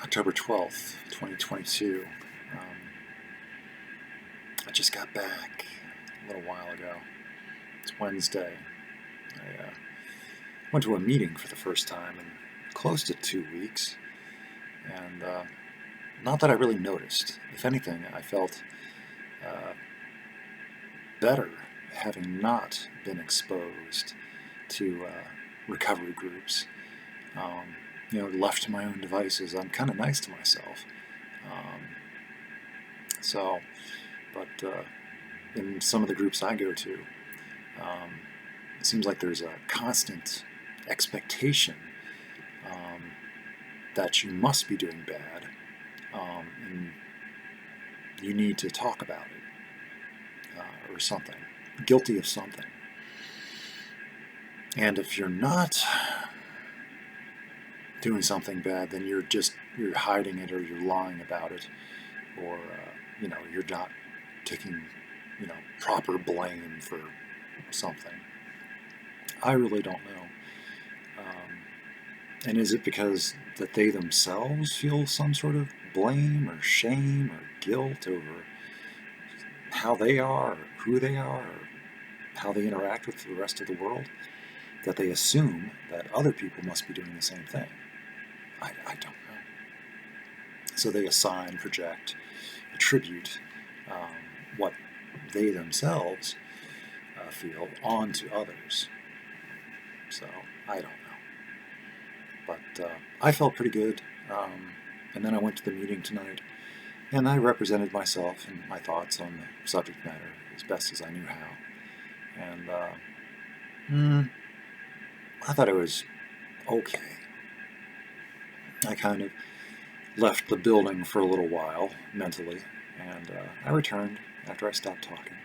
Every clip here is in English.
October 12th, 2022. Um, I just got back a little while ago. It's Wednesday. I went to a meeting for the first time in close to 2 weeks, and not that I really noticed. If anything, I felt uh, better having not been exposed to recovery groups. Left to my own devices, I'm kind of nice to myself. Um, so, but in some of the groups I go to, um, it seems like there's a constant expectation um, that you must be doing bad, and you need to talk about it or something, guilty of something. And if you're not doing something bad, then you're hiding it, or you're lying about it, or you're not taking proper blame for something. I really don't know. And is it because that they themselves feel some sort of blame or shame or guilt over how they are, or who they are, or how they interact with the rest of the world, that they assume that other people must be doing the same thing? I don't know. So they assign, project, attribute what they themselves feel onto others. So I don't know. But I felt pretty good. And then I went to the meeting tonight, and I represented myself and my thoughts on the subject matter as best as I knew how. And I thought it was okay. I kind of left the building for a little while mentally, and I returned after I stopped talking.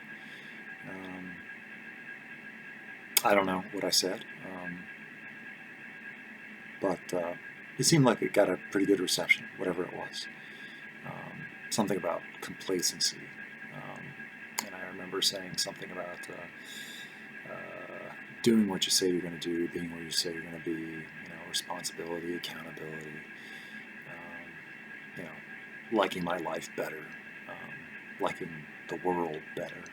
I don't know what I said, but it seemed like it got a pretty good reception, whatever it was. Something about complacency, and I remember saying something about doing what you say you're going to do, being where you say you're going to be, responsibility, accountability, liking my life better, liking the world better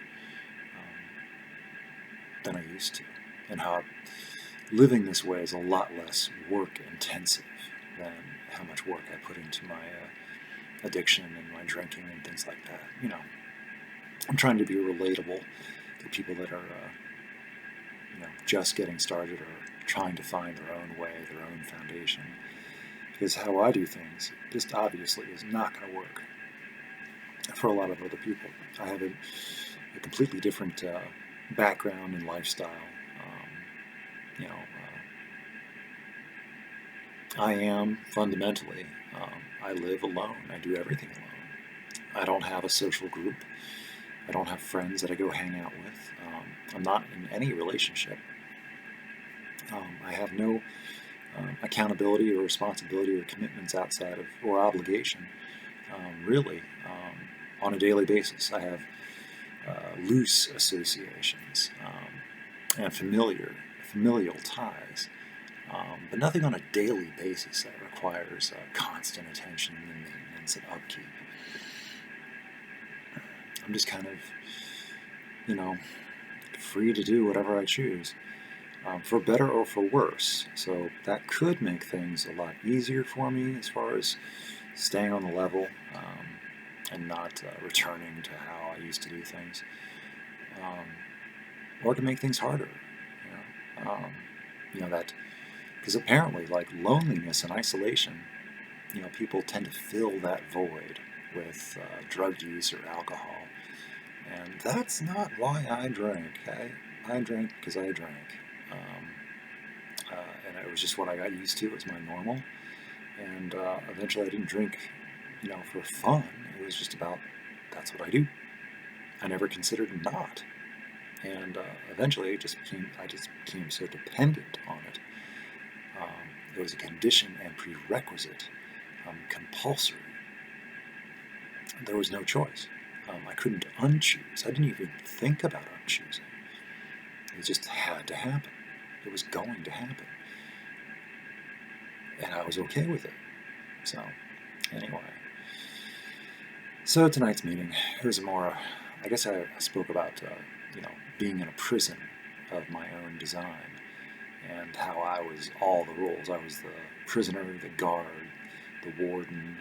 than I used to, and how living this way is a lot less work intensive than how much work I put into my addiction and my drinking and things like that. I'm trying to be relatable to people that are just getting started or trying to find their own way, their own foundation. Because how I do things just obviously is not going to work for a lot of other people. I have a completely different background and lifestyle. I am fundamentally, I live alone. I do everything alone. I don't have a social group. I don't have friends that I go hang out with. I'm not in any relationship. I have no accountability or responsibility or commitments outside of, or obligation, really, on a daily basis. I have loose associations and familial ties, but nothing on a daily basis that requires constant attention and maintenance and upkeep. I'm just kind of, free to do whatever I choose, for better or for worse. So that could make things a lot easier for me as far as staying on the level and not returning to how I used to do things, or to make things harder. That, because apparently, like loneliness and isolation, people tend to fill that void with drug use or alcohol. And that's not why I drank. I drank because I drank. And it was just what I got used to. It was my normal. And eventually I didn't drink, for fun. It was just about, that's what I do. I never considered not. And eventually I just became so dependent on it. It was a condition and prerequisite, compulsory. There was no choice. I couldn't unchoose. I didn't even think about unchoosing. It just had to happen. It was going to happen. And I was okay with it. So, Anyway, so tonight's meeting, it was more, I guess I spoke about, being in a prison of my own design, and how I was all the roles. I was the prisoner, the guard, the warden,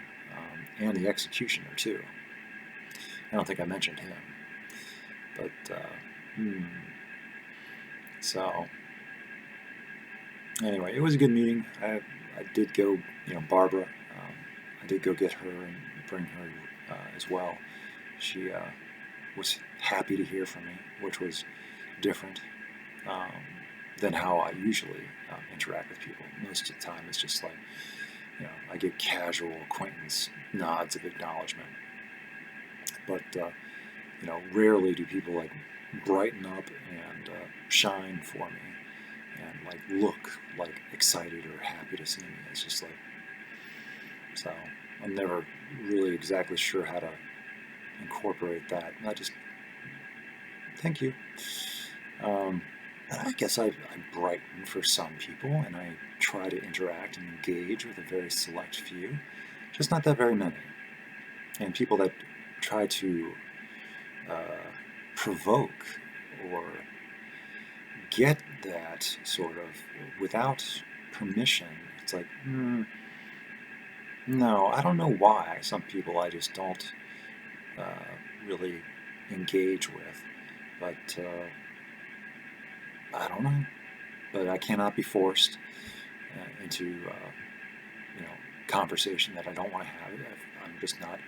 and the executioner too. I don't think I mentioned him, but so anyway, it was a good meeting. I did go, Barbara. I did go get her and bring her as well. She was happy to hear from me, which was different than how I usually interact with people. Most of the time, it's just like, I get casual acquaintance nods of acknowledgement. But, rarely do people like brighten up and shine for me and like look like excited or happy to see me. It's just like, so I'm never really exactly sure how to incorporate that. I just, thank you. I guess I brighten for some people, and I try to interact and engage with a very select few, just not that very many. And people that try to provoke or get that sort of without permission, it's like, no, I don't know why. Some people I just don't really engage with, but I don't know. But I cannot be forced into conversation that I don't want to have. If I'm just not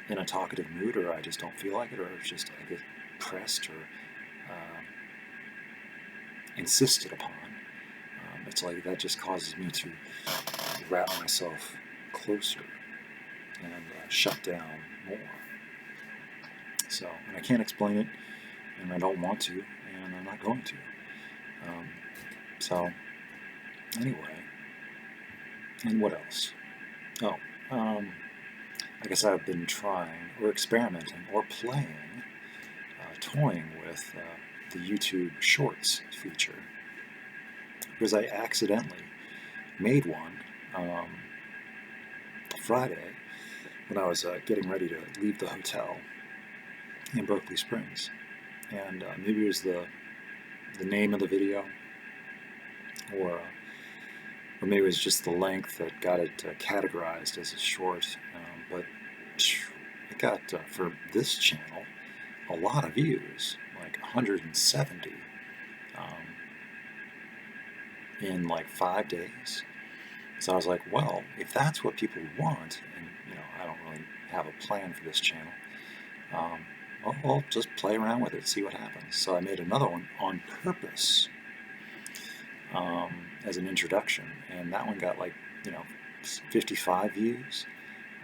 in a talkative mood, or I just don't feel like it, or it's just I get pressed or insisted upon. It's like that just causes me to wrap myself closer and shut down more. So, and I can't explain it, and I don't want to, and I'm not going to. So, anyway, and what else? Oh, I guess I've been trying, or experimenting, or playing, toying with the YouTube Shorts feature, because I accidentally made one Friday when I was getting ready to leave the hotel in Berkeley Springs, and maybe it was the name of the video, or maybe it was just the length that got it categorized as a short, but it got, for this channel, a lot of views, like 170 in like 5 days. So I was like, well, if that's what people want, and I don't really have a plan for this channel, I'll just play around with it, see what happens. So I made another one on purpose as an introduction, and that one got like 55 views,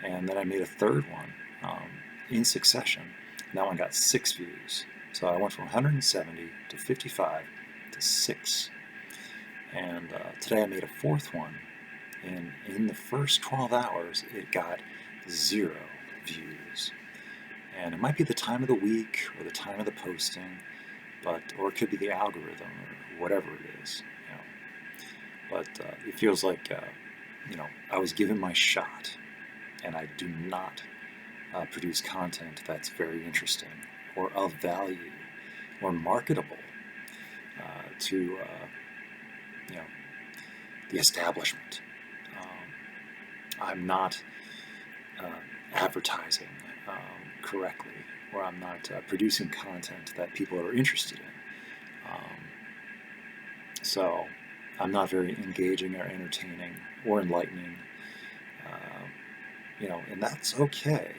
and then I made a third one in succession, and that one got 6 views. So I went from 170 to 55 to 6, and today I made a fourth one, and in the first 12 hours it got 0 views. And it might be the time of the week or the time of the posting, or it could be the algorithm or whatever it is. But it feels like I was given my shot, and I do not produce content that's very interesting or of value or marketable to the establishment. I'm not advertising correctly, or I'm not producing content that people are interested in. So I'm not very engaging or entertaining or enlightening, and that's okay,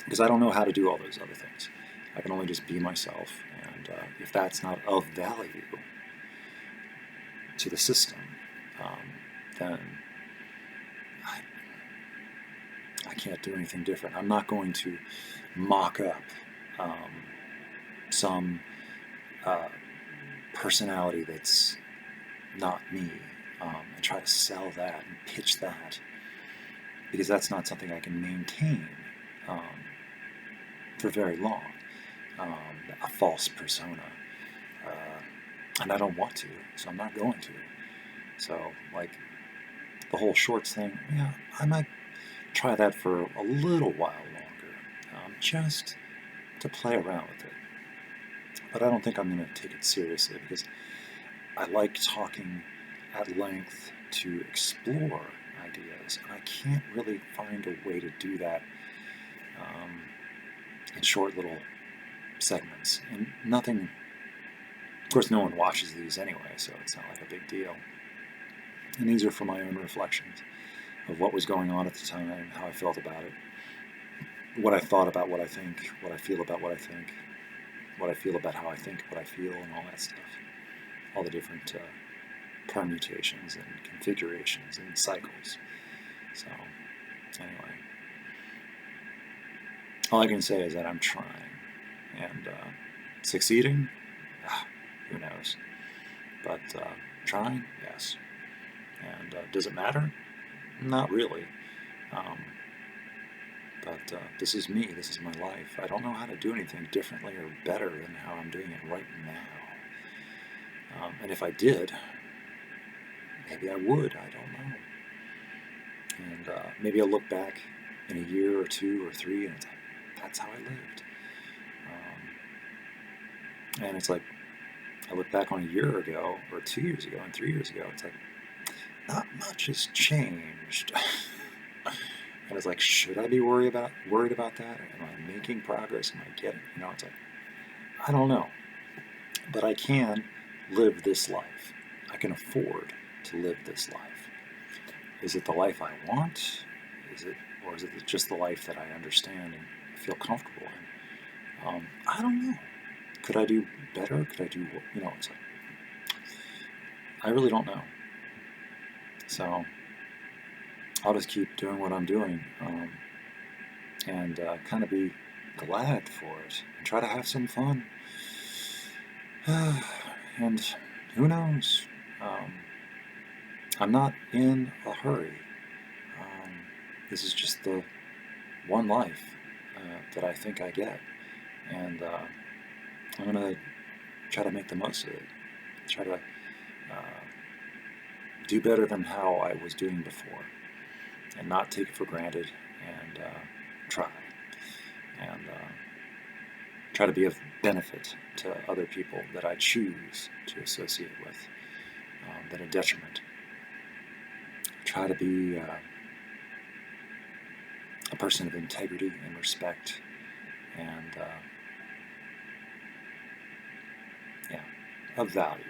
because I don't know how to do all those other things. I can only just be myself, and if that's not of value to the system, then I can't do anything different. I'm not going to mock up some personality that's not me, and try to sell that and pitch that, because that's not something I can maintain for very long. A false persona, and I don't want to, so I'm not going to. So, like, the whole shorts thing, yeah, I might try that for a little while longer, just to play around with it. But I don't think I'm going to take it seriously, because I like talking at length to explore ideas, and I can't really find a way to do that in short little segments. And nothing, of course, no one watches these anyway, so it's not like a big deal. And these are for my own reflections of what was going on at the time, how I felt about it, what I thought about what I think, what I feel about what I think, what I feel about how I think what I feel, and all that stuff. All the different permutations and configurations and cycles. So, anyway, all I can say is that I'm trying. And succeeding? Who knows? But trying? Yes. And does it matter? Not really. But this is me. This is my life. I don't know how to do anything differently or better than how I'm doing it right now. And if I did, maybe I would. I don't know. And maybe I'll look back in a year or 2 or 3, and it's like, that's how I lived. And it's like, I look back on a year ago, or 2 years ago, and 3 years ago, it's like, not much has changed. And it's like, should I be worried about that? Am I making progress? Am I getting, it's like, I don't know. But I can live this life. I can afford to live this life. Is it the life I want? Or is it just the life that I understand and feel comfortable in? I don't know. Could I do better? Could I do, it's like, I really don't know. So I'll just keep doing what I'm doing, and kind of be glad for it, and try to have some fun. And who knows? I'm not in a hurry. This is just the one life that I think I get, and I'm going to try to make the most of it. Try to do better than how I was doing before, and not take it for granted, and try. And try to be of benefit to other people that I choose to associate with, than a detriment. Try to be a person of integrity and respect, and of value.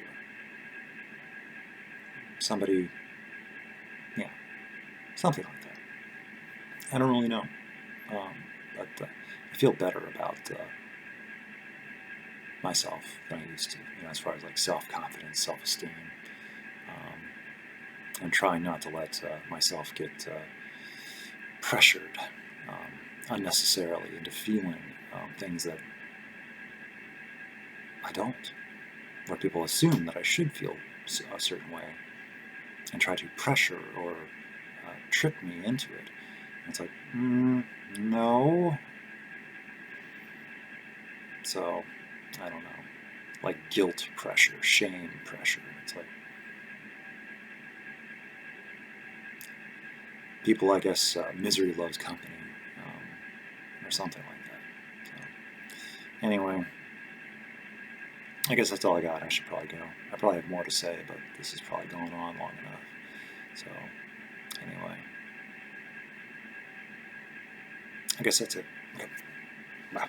Somebody, something like that. I don't really know, but I feel better about myself than I used to, as far as like self-confidence, self-esteem. I'm trying not to let myself get pressured unnecessarily into feeling things that I don't, where people assume that I should feel a certain way and try to pressure or trick me into it. And it's like, no. So, I don't know. Like guilt pressure, shame pressure. It's like, people, I guess, misery loves company, or something like that. So, anyway, I guess that's all I got. I should probably go. I probably have more to say, but this is probably going on long enough. So, anyway, I guess that's it. Okay. Bye.